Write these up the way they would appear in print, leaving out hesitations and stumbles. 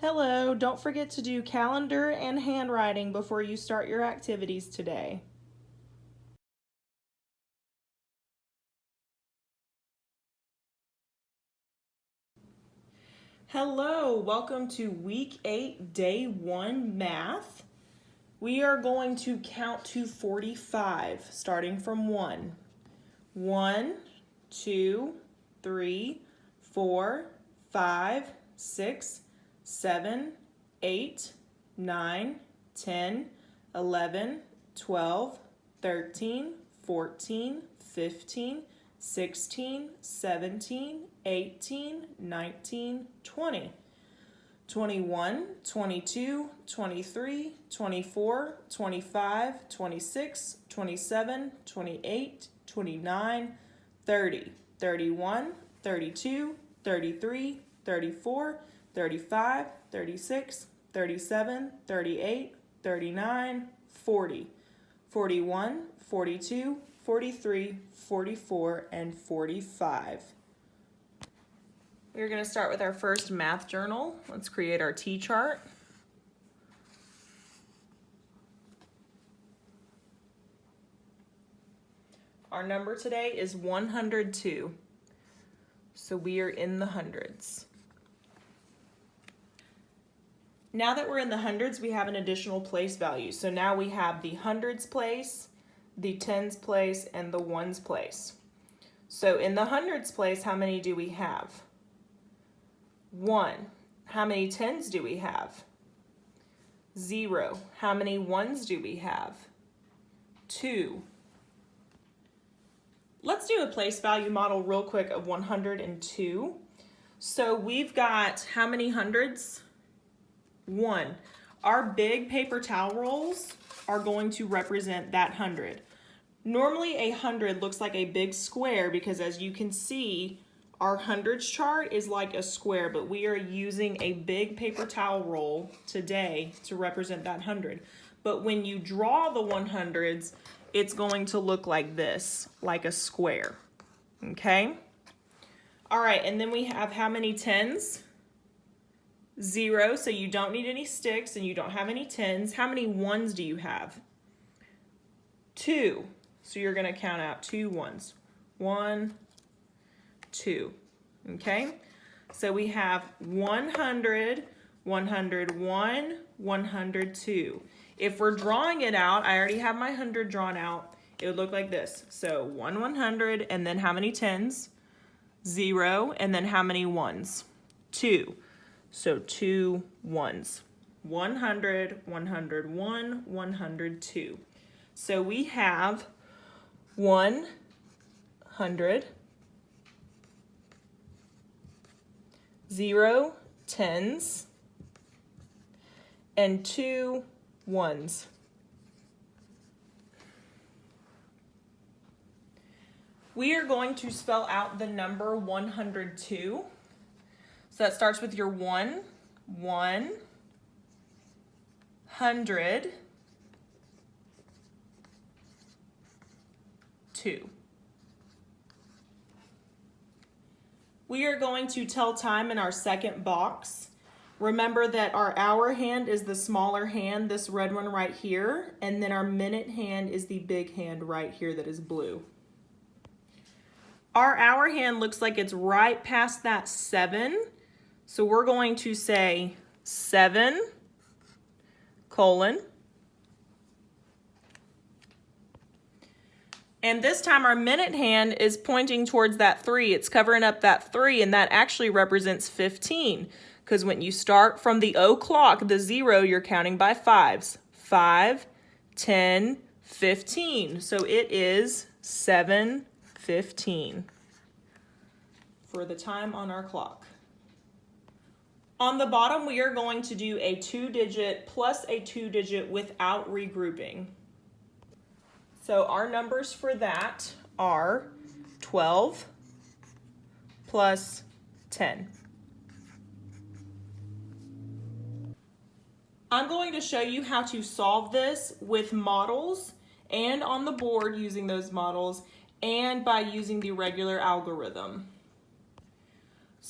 Hello, don't forget to do calendar and handwriting before you start your activities today. Hello, welcome to week 8, day 1 math. We are going to count to 45, starting from 1. 1, 2, 3, 4, 5, 6, 7, 8, 9, 10, 11, 12, 13, 14, 15, 16, 17, 18, 19, 20. 21, 22, 23, 24, 25, 26, 27, 28, 29, 30, 31, 32, 33, 34, 35, 36, 37, 38, 39, 40, 41, 42, 43, 44, and 45. We're going to start with our first math journal. Let's create our T-chart. Our number today is 102. So we are in the hundreds. Now that we're in the hundreds, we have an additional place value. So now we have the hundreds place, the tens place, and the ones place. So in the hundreds place, how many do we have? 1. How many tens do we have? 0. How many ones do we have? 2. Let's do a place value model real quick of 102. So we've got how many hundreds? 1. Our big paper towel rolls are going to represent that 100. Normally a 100 looks like a big square because as you can see, our hundreds chart is like a square, but we are using a big paper towel roll today to represent that 100. But when you draw the 100s, it's going to look like this, like a square, okay? All right, and then we have how many tens? 0, so you don't need any sticks and you don't have any tens. How many ones do you have? 2, so you're gonna count out 2 ones. 1, 2, okay? So we have 100, 101, 102. If we're drawing it out, I already have my 100 drawn out, it would look like this. So 100, and then how many tens? 0, and then how many ones? 2. So 2 ones. 100, 101, 102. So we have 100, 0 tens, and 2 ones. We are going to spell out the number 102. So that starts with your 1, 100, 2. We are going to tell time in our second box. Remember that our hour hand is the smaller hand, this red one right here, and then our minute hand is the big hand right here that is blue. Our hour hand looks like it's right past that 7, so we're going to say 7, colon. And this time our minute hand is pointing towards that 3. It's covering up that 3, and that actually represents 15. Because when you start from the o'clock, the 0, you're counting by 5s. 5, 10, 15. So it is 7:15 for the time on our clock. On the bottom, we are going to do a 2-digit plus a 2-digit without regrouping. So our numbers for that are 12 plus 10. I'm going to show you how to solve this with models and on the board using those models and by using the regular algorithm.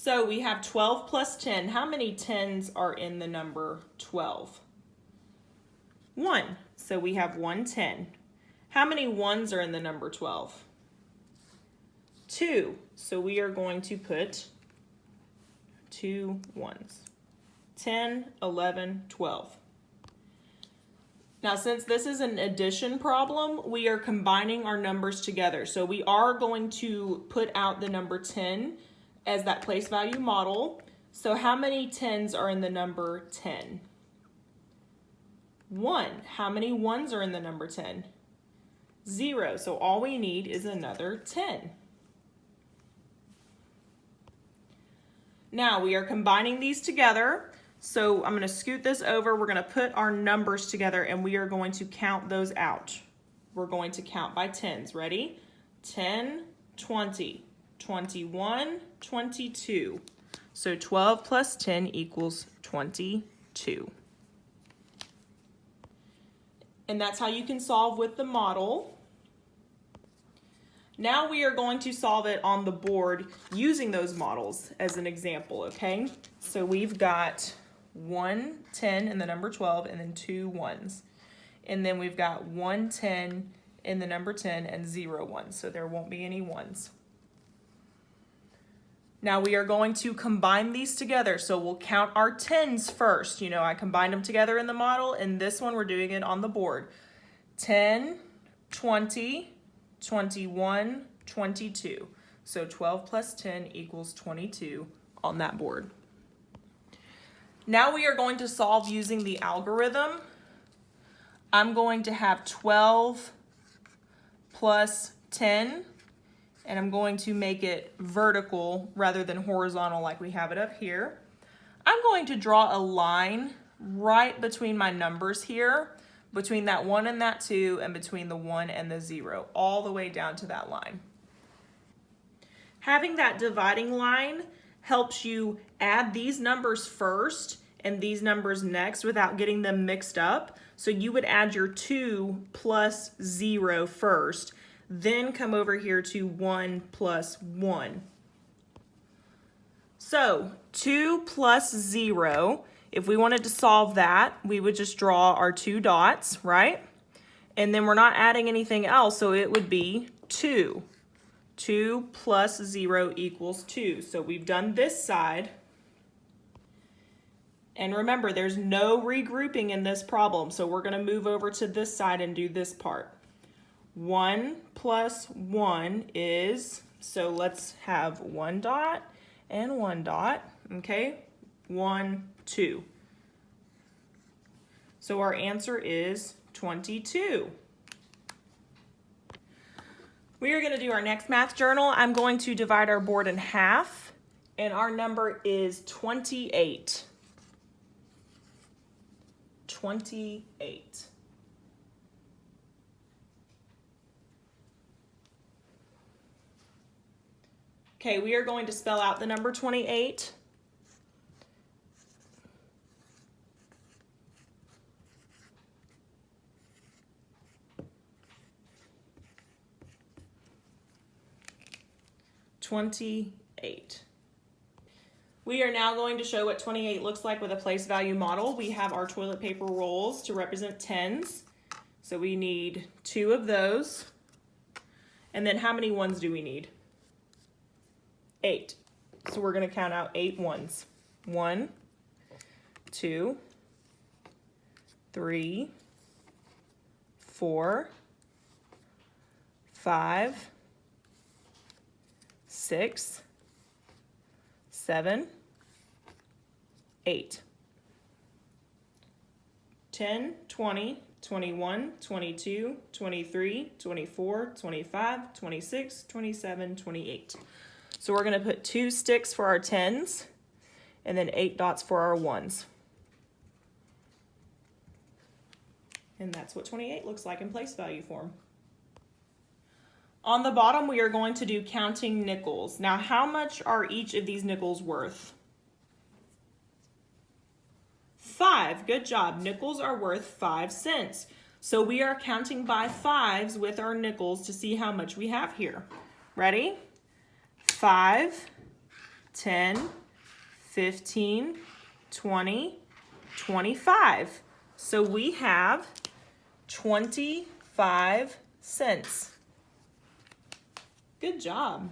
So we have 12 plus 10. How many 10s are in the number 12? 1. So we have 1 10. How many 1s are in the number 12? 2. So we are going to put 2 1s. 10, 11, 12. Now, since this is an addition problem, we are combining our numbers together. So we are going to put out the number 10 as that place value model. So how many 10s are in the number 10? 1. How many 1s are in the number 10? 0. So all we need is another 10. Now we are combining these together. So I'm going to scoot this over. We're going to put our numbers together and we are going to count those out. We're going to count by 10s. Ready? 10, 20, 21, 22. So 12 plus 10 equals 22. And that's how you can solve with the model. Now we are going to solve it on the board using those models as an example, okay? So we've got 1 10 in the number 12 and then 2 1s. And then we've got 1 10 in the number 10 and 0 1. So there won't be any 1s. Now we are going to combine these together. So we'll count our 10s first. You know, I combined them together in the model, and this one we're doing it on the board. 10, 20, 21, 22. So 12 plus 10 equals 22 on that board. Now we are going to solve using the algorithm. I'm going to have 12 plus 10, and I'm going to make it vertical rather than horizontal like we have it up here. I'm going to draw a line right between my numbers here, between that 1 and that 2, and between the 1 and the 0, all the way down to that line. Having that dividing line helps you add these numbers first and these numbers next without getting them mixed up. So you would add your 2 plus 0 first, then come over here to 1 plus 1. So 2 plus 0, if we wanted to solve that, we would just draw our 2 dots, right? And then we're not adding anything else, so it would be 2. 2 plus 0 equals 2. So we've done this side. And remember, there's no regrouping in this problem, so we're going to move over to this side and do this part. 1 plus 1 is, so let's have 1 dot and 1 dot, okay? 1, 2. So our answer is 22. We are going to do our next math journal. I'm going to divide our board in half, and our number is 28. 28. Okay, we are going to spell out the number 28. We are now going to show what 28 looks like with a place value model. We have our toilet paper rolls to represent 10s. So we need 2 of those. And then how many 1s do we need? 8. So we're going to count out 8 1s. 1, 2, 3, 4, 5, 6, 7, 8. 10, 20, 21, 22, 23, 24, 25, 26, 27, 28. So we're going to put 2 sticks for our 10s and then 8 dots for our 1s. And that's what 28 looks like in place value form. On the bottom, we are going to do counting nickels. Now, how much are each of these nickels worth? 5. Good job. Nickels are worth 5 cents. So we are counting by 5s with our nickels to see how much we have here. Ready? 5, 10, 15, 20, 25. So we have 25 cents. Good job.